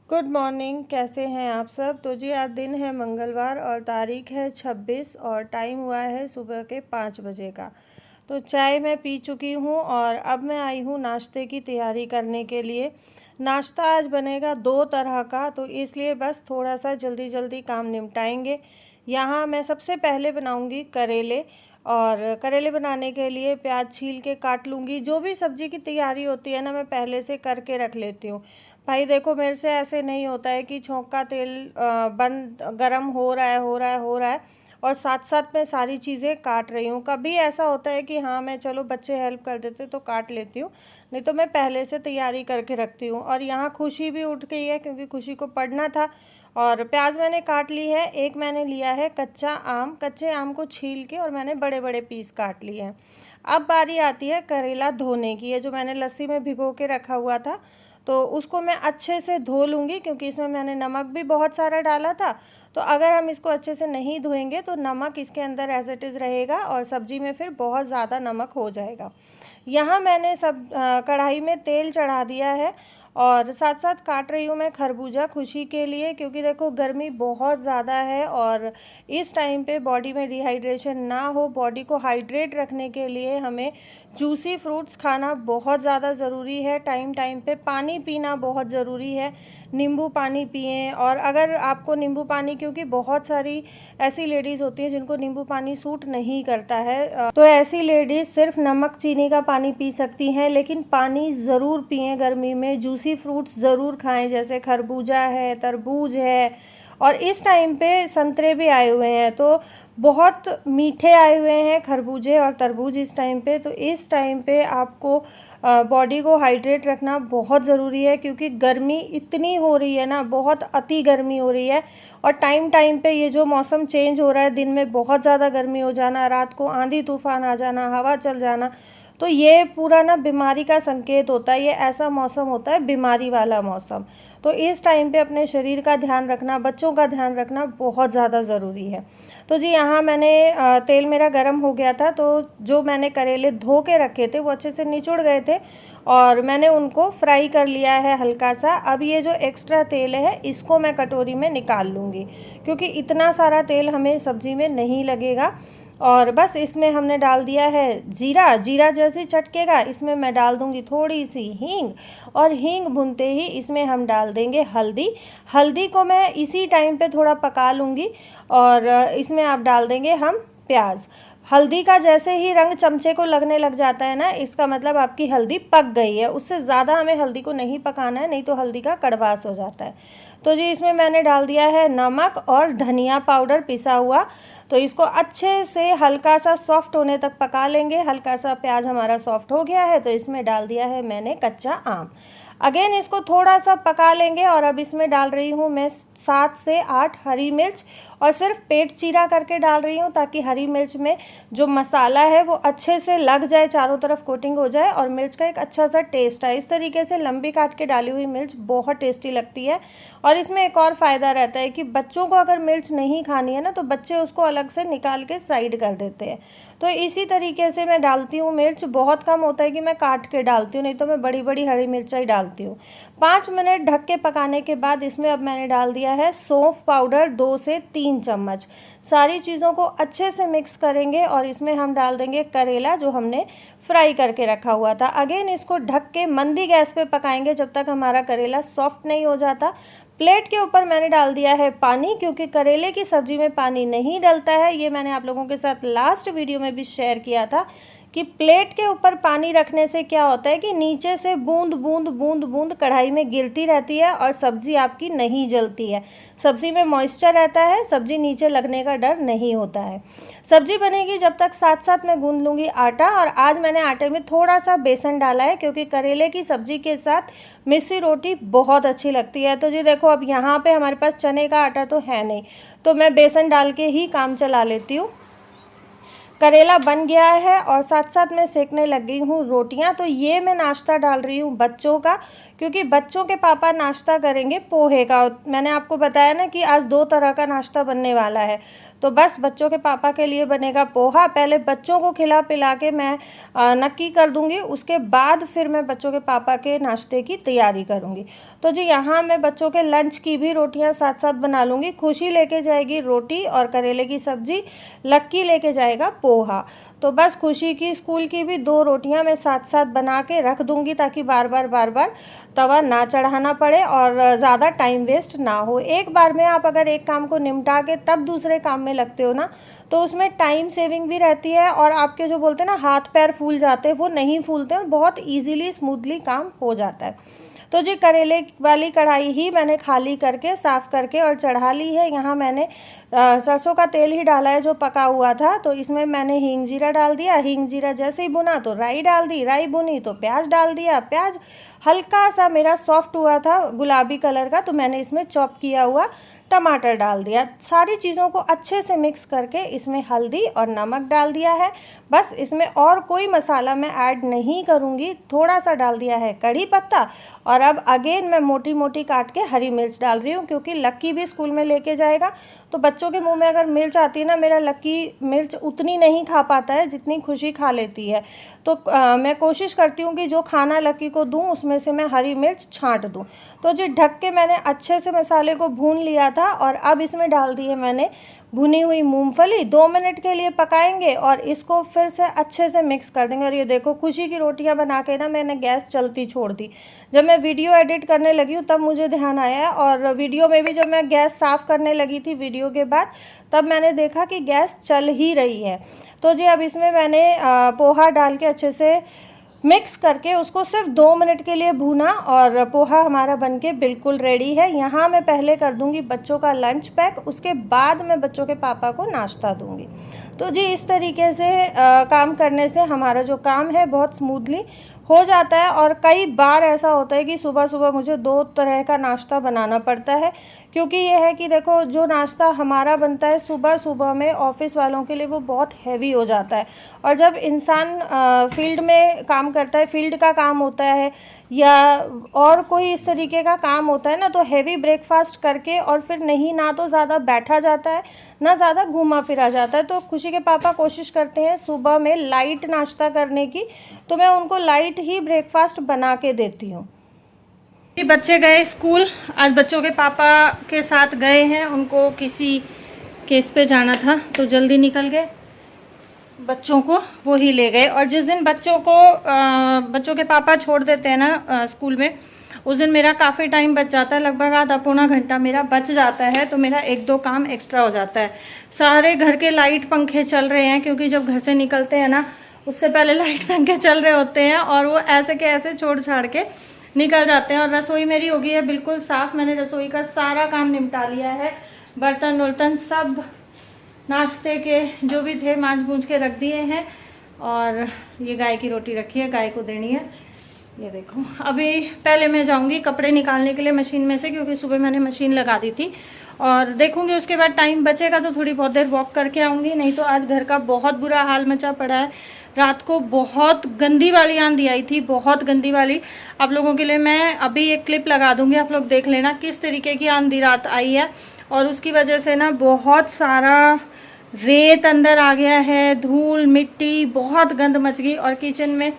Good morning. कैसे हैं आप सब। तो जी आज दिन है मंगलवार और तारीख है 26 और टाइम हुआ है सुबह के 5 बजे का। तो चाय मैं पी चुकी हूँ और अब मैं आई हूँ नाश्ते की तैयारी करने के लिए। नाश्ता आज बनेगा 2 तरह का, तो इसलिए बस थोड़ा सा जल्दी जल्दी काम निपटाएंगे। यहाँ मैं सबसे पहले बनाऊँगी करेले, और करेले बनाने के लिए प्याज छील के काट लूँगी। जो भी सब्ज़ी की तैयारी होती है ना, मैं पहले से करके रख लेती हूँ। भाई देखो, मेरे से ऐसे नहीं होता है कि छौंक का तेल बंद गरम हो रहा है और साथ साथ मैं सारी चीज़ें काट रही हूँ। कभी ऐसा होता है कि हाँ मैं चलो बच्चे हेल्प कर देते तो काट लेती हूँ, नहीं तो मैं पहले से तैयारी करके रखती हूँ। और यहाँ खुशी भी उठ गई है क्योंकि खुशी को पढ़ना था। और प्याज मैंने काट ली है। एक मैंने लिया है कच्चा आम, कच्चे आम को छील के और मैंने बड़े बड़े पीस काट लिए हैं। अब बारी आती है करेला धोने की। है जो मैंने लस्सी में भिगो के रखा हुआ था, तो उसको मैं अच्छे से धो लूँगी क्योंकि इसमें मैंने नमक भी बहुत सारा डाला था। तो अगर हम इसको अच्छे से नहीं धोएंगे तो नमक इसके अंदर एज इट इज़ रहेगा और सब्ज़ी में फिर बहुत ज़्यादा नमक हो जाएगा। यहाँ मैंने सब कढ़ाई में तेल चढ़ा दिया है और साथ साथ काट रही हूँ मैं खरबूजा खुशी के लिए, क्योंकि देखो गर्मी बहुत ज़्यादा है और इस टाइम पे बॉडी में डिहाइड्रेशन ना हो, बॉडी को हाइड्रेट रखने के लिए हमें जूसी फ्रूट्स खाना बहुत ज़्यादा ज़रूरी है। टाइम टाइम पे पानी पीना बहुत ज़रूरी है। नींबू पानी पिएं। और अगर आपको नींबू पानी, क्योंकि बहुत सारी ऐसी लेडीज़ होती हैं जिनको नींबू पानी सूट नहीं करता है, तो ऐसी लेडीज़ सिर्फ नमक चीनी का पानी पी सकती हैं, लेकिन पानी ज़रूर पिएं गर्मी में। जूसी फ्रूट्स ज़रूर खाएं, जैसे खरबूजा है, तरबूज है, और इस टाइम पे संतरे भी आए हुए हैं, तो बहुत मीठे आए हुए हैं खरबूजे और तरबूज इस टाइम पे। तो इस टाइम पे आपको बॉडी को हाइड्रेट रखना बहुत ज़रूरी है, क्योंकि गर्मी इतनी हो रही है ना, बहुत अति गर्मी हो रही है। और टाइम टाइम पे ये जो मौसम चेंज हो रहा है, दिन में बहुत ज़्यादा गर्मी हो जाना, रात को आंधी तूफान आ जाना, हवा चल जाना, तो ये पूरा ना बीमारी का संकेत होता है। ये ऐसा मौसम होता है बीमारी वाला मौसम। तो इस टाइम पे अपने शरीर का ध्यान रखना, बच्चों का ध्यान रखना बहुत ज़्यादा ज़रूरी है। तो जी यहाँ मैंने तेल मेरा गर्म हो गया था, तो जो मैंने करेले धो के रखे थे वो अच्छे से निचुड़ गए थे और मैंने उनको फ्राई कर लिया है हल्का सा। अब ये जो एक्स्ट्रा तेल है इसको मैं कटोरी में निकाल लूँगी, क्योंकि इतना सारा तेल हमें सब्ज़ी में नहीं लगेगा। और बस इसमें हमने डाल दिया है जीरा। जीरा जैसे चटकेगा इसमें मैं डाल दूंगी थोड़ी सी हींग, और हींग भुनते ही इसमें हम डाल देंगे हल्दी। हल्दी को मैं इसी टाइम पे थोड़ा पका लूँगी और इसमें आप डाल देंगे हम प्याज। हल्दी का जैसे ही रंग चमचे को लगने लग जाता है ना, इसका मतलब आपकी हल्दी पक गई है। उससे ज़्यादा हमें हल्दी को नहीं पकाना है, नहीं तो हल्दी का कड़वास हो जाता है। तो जी इसमें मैंने डाल दिया है नमक और धनिया पाउडर पिसा हुआ। तो इसको अच्छे से हल्का सा सॉफ्ट होने तक पका लेंगे। हल्का सा प्याज हमारा सॉफ्ट हो गया है तो इसमें डाल दिया है मैंने कच्चा आम। अगेन इसको थोड़ा सा पका लेंगे और अब इसमें डाल रही हूँ मैं 7 से 8 हरी मिर्च, और सिर्फ पेट चीरा करके डाल रही हूँ ताकि हरी मिर्च में जो मसाला है वो अच्छे से लग जाए, चारों तरफ कोटिंग हो जाए और मिर्च का एक अच्छा सा टेस्ट है। इस तरीके से लंबी काट के डाली हुई मिर्च बहुत टेस्टी लगती है। और इसमें एक और फ़ायदा रहता है कि बच्चों को अगर मिर्च नहीं खानी है ना, तो बच्चे उसको अलग से निकाल के साइड कर देते हैं। तो इसी तरीके से मैं डालती हूँ मिर्च। बहुत कम होता है कि मैं काट के डालती हूँ, नहीं तो मैं बड़ी बड़ी हरी मिर्चा ही डालती हूँ। 5 मिनट ढक के पकाने के बाद इसमें अब मैंने डाल दिया है सौंफ पाउडर 2 से 3 चम्मच। सारी चीज़ों को अच्छे से मिक्स करेंगे और इसमें हम डाल देंगे करेला जो हमने फ्राई करके रखा हुआ था। अगेन इसको ढक के मंदी गैस पे पकाएंगे जब तक हमारा करेला सॉफ्ट नहीं हो जाता। प्लेट के ऊपर मैंने डाल दिया है पानी, क्योंकि करेले की सब्ज़ी में पानी नहीं डलता है। ये मैंने आप लोगों के साथ लास्ट वीडियो में भी शेयर किया था कि प्लेट के ऊपर पानी रखने से क्या होता है कि नीचे से बूंद बूंद बूंद बूंद कढ़ाई में गिरती रहती है और सब्ज़ी आपकी नहीं जलती है। सब्ज़ी में मॉइस्चर रहता है, सब्ज़ी नीचे लगने का डर नहीं होता है। सब्ज़ी बनेगी जब तक साथ साथ मैं गूंद लूँगी आटा। और आज मैंने आटे में थोड़ा सा बेसन डाला है, क्योंकि करेले की सब्ज़ी के साथ मिस्सी रोटी बहुत अच्छी लगती है। तो जी देखो, अब यहाँ पे हमारे पास चने का आटा तो है नहीं, तो मैं बेसन डाल के ही काम चला लेती हूँ। करेला बन गया है और साथ साथ मैं सेकने लग गई हूँ रोटियाँ। तो ये मैं नाश्ता डाल रही हूँ बच्चों का, क्योंकि बच्चों के पापा नाश्ता करेंगे पोहे का। मैंने आपको बताया ना कि आज 2 तरह का नाश्ता बनने वाला है, तो बस बच्चों के पापा के लिए बनेगा पोहा। पहले बच्चों को खिला पिला के मैं नक्की कर दूंगी, उसके बाद फिर मैं बच्चों के पापा के नाश्ते की तैयारी करूंगी। तो जी यहाँ मैं बच्चों के लंच की भी रोटियां साथ साथ बना लूँगी। खुशी लेके जाएगी रोटी और करेले की सब्जी, लक्की लेके जाएगा पोहा। तो बस खुशी की स्कूल की भी 2 रोटियां मैं साथ साथ बना के रख दूंगी, ताकि बार बार तवा ना चढ़ाना पड़े और ज़्यादा टाइम वेस्ट ना हो। एक बार में आप अगर एक काम को निपटा के तब दूसरे काम में लगते हो ना, तो उसमें टाइम सेविंग भी रहती है और आपके जो बोलते हैं ना हाथ पैर फूल जाते हैं, वो नहीं फूलते और बहुत ईजीली स्मूथली काम हो जाता है। तो जी करेले वाली कढ़ाई ही मैंने खाली करके साफ़ करके और चढ़ा ली है। यहाँ मैंने सरसों का तेल ही डाला है जो पका हुआ था। तो इसमें मैंने हींग जीरा डाल दिया। हींग जीरा जैसे ही भुना तो राई डाल दी, राई भुनी तो प्याज डाल दिया। प्याज हल्का सा मेरा सॉफ्ट हुआ था गुलाबी कलर का, तो मैंने इसमें चॉप किया हुआ टमाटर डाल दिया। सारी चीज़ों को अच्छे से मिक्स करके इसमें हल्दी और नमक डाल दिया है। बस इसमें और कोई मसाला मैं ऐड नहीं करूँगी। थोड़ा सा डाल दिया है कड़ी पत्ता और अब अगेन मैं मोटी मोटी काट के हरी मिर्च डाल रही हूँ, क्योंकि लक्की भी स्कूल में लेके जाएगा। तो बच्चों के मुंह में अगर मिर्च आती है ना, मेरा लक्की मिर्च उतनी नहीं खा पाता है जितनी खुशी खा लेती है। तो मैं कोशिश करती हूँ कि जो खाना लक्की को दूँ उसमें से मैं हरी मिर्च छांट दूँ। तो जी ढक के मैंने अच्छे से मसाले को भून लिया था और अब इसमें डाल दी है मैंने भुनी हुई मूंगफली। 2 मिनट के लिए पकाएंगे और इसको फिर से अच्छे से मिक्स कर देंगे। और ये देखो खुशी की रोटियां बना के ना मैंने गैस चलती छोड़ दी। जब मैं वीडियो एडिट करने लगी हूँ तब मुझे ध्यान आया, और वीडियो में भी जब मैं गैस साफ़ करने लगी थी वीडियो के बाद, तब मैंने देखा कि गैस चल ही रही है। तो जी अब इसमें मैंने पोहा डाल के अच्छे से मिक्स करके उसको सिर्फ 2 मिनट के लिए भूना और पोहा हमारा बनके बिल्कुल रेडी है। यहाँ मैं पहले कर दूँगी बच्चों का लंच पैक, उसके बाद मैं बच्चों के पापा को नाश्ता दूँगी। तो जी इस तरीके से काम करने से हमारा जो काम है बहुत स्मूथली हो जाता है। और कई बार ऐसा होता है कि सुबह सुबह मुझे 2 तरह का नाश्ता बनाना पड़ता है, क्योंकि ये है कि देखो जो नाश्ता हमारा बनता है सुबह सुबह में ऑफिस वालों के लिए वो बहुत हैवी हो जाता है। और जब इंसान फील्ड में काम करता है, फील्ड का काम होता है या और कोई इस तरीके का काम होता है ना, तो हैवी ब्रेकफास्ट करके और फिर नहीं ना तो ज़्यादा बैठा जाता है ना ज़्यादा घूमा फिरा जाता है। तो खुशी के पापा कोशिश करते हैं सुबह में लाइट नाश्ता करने की, तो मैं उनको लाइट ही ब्रेकफास्ट बना के देती हूँ। बच्चे गए स्कूल, आज बच्चों के पापा के साथ गए हैं, उनको किसी केस पे जाना था तो जल्दी निकल गए। बच्चों को वो ही ले गए। और जिस दिन बच्चों के पापा छोड़ देते हैं ना स्कूल में, उस दिन मेरा काफ़ी टाइम बच जाता है, लगभग आधा पौना घंटा मेरा बच जाता है। तो मेरा 1-2 काम एक्स्ट्रा हो जाता है। सारे घर के लाइट पंखे चल रहे हैं, क्योंकि जब घर से निकलते हैं ना उससे पहले लाइट पंखे चल रहे होते हैं और वो ऐसे के ऐसे छोड़ छाड़ के निकल जाते हैं। और रसोई मेरी हो गई है बिल्कुल साफ़। मैंने रसोई का सारा काम निपटा लिया है, बर्तन वर्तन सब नाश्ते के जो भी थे मांज मूंज के रख दिए हैं। और ये गाय की रोटी रखी है, गाय को देनी है। ये देखो अभी पहले मैं जाऊंगी कपड़े निकालने के लिए मशीन में से, क्योंकि सुबह मैंने मशीन लगा दी थी। और देखूंगी उसके बाद टाइम बचेगा तो थोड़ी बहुत देर वॉक करके आऊंगी, नहीं तो आज घर का बहुत बुरा हाल मचा पड़ा है। रात को बहुत गंदी वाली आंधी आई थी, बहुत गंदी वाली। आप लोगों के लिए मैं अभी एक क्लिप लगा दूंगी, आप लोग देख लेना किस तरीके की आंधी रात आई है। और उसकी वजह से ना बहुत सारा रेत अंदर आ गया है, धूल मिट्टी बहुत गंद मच गई। और किचन में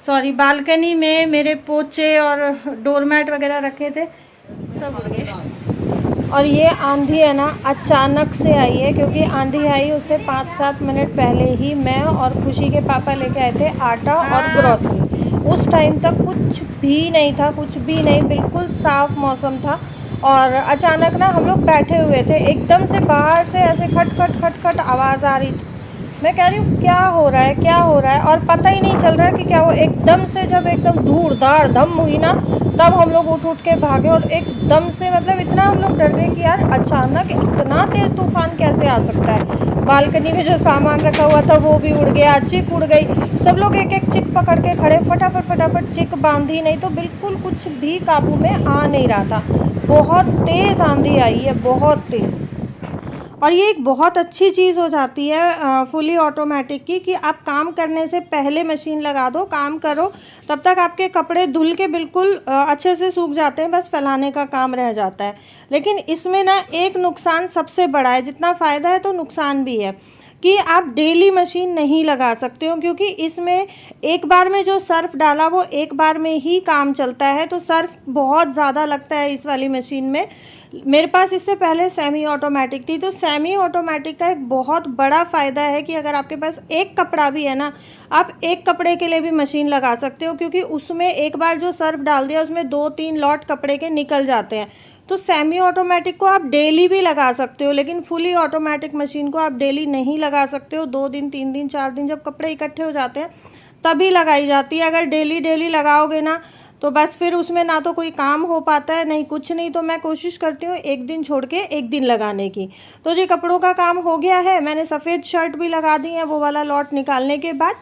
बालकनी में मेरे पोचे और डोरमैट वगैरह रखे थे सब उड़ गए। और ये आंधी है ना अचानक से आई है, क्योंकि आंधी आई उससे 5-7 मिनट पहले ही मैं और खुशी के पापा लेके आए थे आटा और ग्रोसरी। उस टाइम तक कुछ भी नहीं था, कुछ भी नहीं, बिल्कुल साफ़ मौसम था। और अचानक ना हम लोग बैठे हुए थे, एकदम से बाहर से ऐसे खट खट खट खट आवाज़ आ रही थी। मैं कह रही हूँ क्या हो रहा है, क्या हो रहा है, और पता ही नहीं चल रहा है कि क्या हो। एकदम से जब एकदम धूड़धार धम हुई ना, तब हम लोग उठ के भागे। और एकदम से मतलब इतना हम लोग डर गए कि यार अचानक इतना तेज़ तूफान कैसे आ सकता है। बालकनी में जो सामान रखा हुआ था वो भी उड़ गया, चिक उड़ गई। सब लोग एक एक चिक पकड़ के खड़े, फटाफट फटाफट चिक बांधी, नहीं तो बिल्कुल कुछ भी काबू में आ नहीं रहा था। बहुत तेज़ आंधी आई है, बहुत तेज़। और ये एक बहुत अच्छी चीज़ हो जाती है फुली ऑटोमेटिक की, कि आप काम करने से पहले मशीन लगा दो, काम करो, तब तक आपके कपड़े धुल के बिल्कुल अच्छे से सूख जाते हैं, बस फैलाने का काम रह जाता है। लेकिन इसमें ना एक नुकसान सबसे बड़ा है, जितना फ़ायदा है तो नुकसान भी है, कि आप डेली मशीन नहीं लगा सकते हो, क्योंकि इसमें एक बार में जो सर्फ़ डाला वो एक बार में ही काम चलता है, तो सर्फ़ बहुत ज़्यादा लगता है इस वाली मशीन में। मेरे पास इससे पहले सेमी ऑटोमेटिक थी, तो सेमी ऑटोमेटिक का एक बहुत बड़ा फ़ायदा है कि अगर आपके पास एक कपड़ा भी है ना, आप एक कपड़े के लिए भी मशीन लगा सकते हो, क्योंकि उसमें एक बार जो सर्फ़ डाल दिया उसमें 2-3 लॉट कपड़े के निकल जाते हैं। तो सेमी ऑटोमेटिक को आप डेली भी लगा सकते हो, लेकिन फुली ऑटोमेटिक मशीन को आप डेली नहीं लगा सकते हो। 2 दिन, 3 दिन, 4 दिन जब कपड़े इकट्ठे हो जाते हैं तभी लगाई जाती है। अगर डेली लगाओगे ना तो बस फिर उसमें ना तो कोई काम हो पाता है, नहीं कुछ नहीं। तो मैं कोशिश करती हूँ एक दिन छोड़ के एक दिन लगाने की। तो जी कपड़ों का काम हो गया है, मैंने सफ़ेद शर्ट भी लगा दी है वो वाला लॉट निकालने के बाद।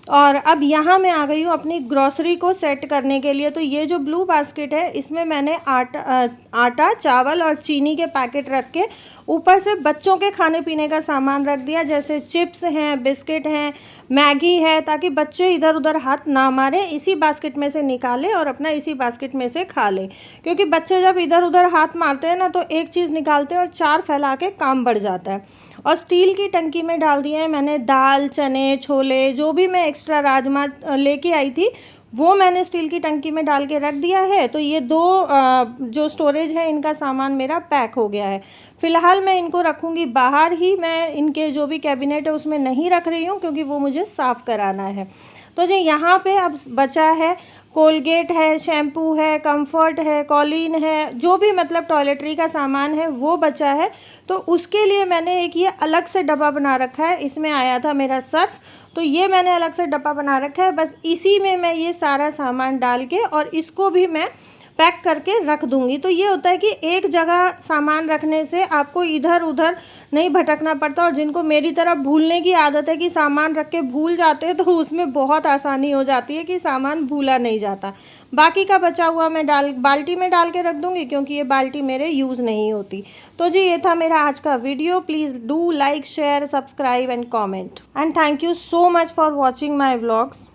और अब यहाँ मैं आ गई हूँ अपनी ग्रॉसरी को सेट करने के लिए। तो ये जो ब्लू बास्केट है इसमें मैंने आटा, चावल और चीनी के पैकेट रख के ऊपर से बच्चों के खाने पीने का सामान रख दिया, जैसे चिप्स हैं, बिस्किट हैं, मैगी है, ताकि बच्चे इधर उधर हाथ ना मारें, इसी बास्केट में से निकालें और अपना इसी बास्केट में से खा लें। क्योंकि बच्चे जब इधर उधर हाथ मारते हैं ना तो एक चीज़ निकालते हैं और 4 फैला के काम बढ़ जाता है। और स्टील की टंकी में डाल दिए हैं मैंने दाल, चने, छोले, जो भी मैं एक्स्ट्रा राजमा लेके आई थी वो मैंने स्टील की टंकी में डाल के रख दिया है। तो ये 2 जो स्टोरेज है इनका सामान मेरा पैक हो गया है। फ़िलहाल मैं इनको रखूँगी बाहर ही, मैं इनके जो भी कैबिनेट है उसमें नहीं रख रही हूँ, क्योंकि वो मुझे साफ़ कराना है। तो जी यहाँ पे अब बचा है कोलगेट है, शैम्पू है, कंफर्ट है, कॉलीन है, जो भी मतलब टॉयलेटरी का सामान है वो बचा है। तो उसके लिए मैंने एक ये अलग से डब्बा बना रखा है, इसमें आया था मेरा सर्फ़, तो ये मैंने अलग से डब्बा बना रखा है। बस इसी में मैं ये सारा सामान डाल के और इसको भी मैं पैक करके रख दूँगी। तो ये होता है कि एक जगह सामान रखने से आपको इधर उधर नहीं भटकना पड़ता। और जिनको मेरी तरह भूलने की आदत है कि सामान रख के भूल जाते हैं, तो उसमें बहुत आसानी हो जाती है कि सामान भूला नहीं जाता। बाकी का बचा हुआ मैं बाल्टी में डाल के रख दूँगी, क्योंकि ये बाल्टी मेरे यूज़ नहीं होती। तो जी ये था मेरा आज का video. Please do like, share, subscribe and comment, and thank you so much for watching my vlogs.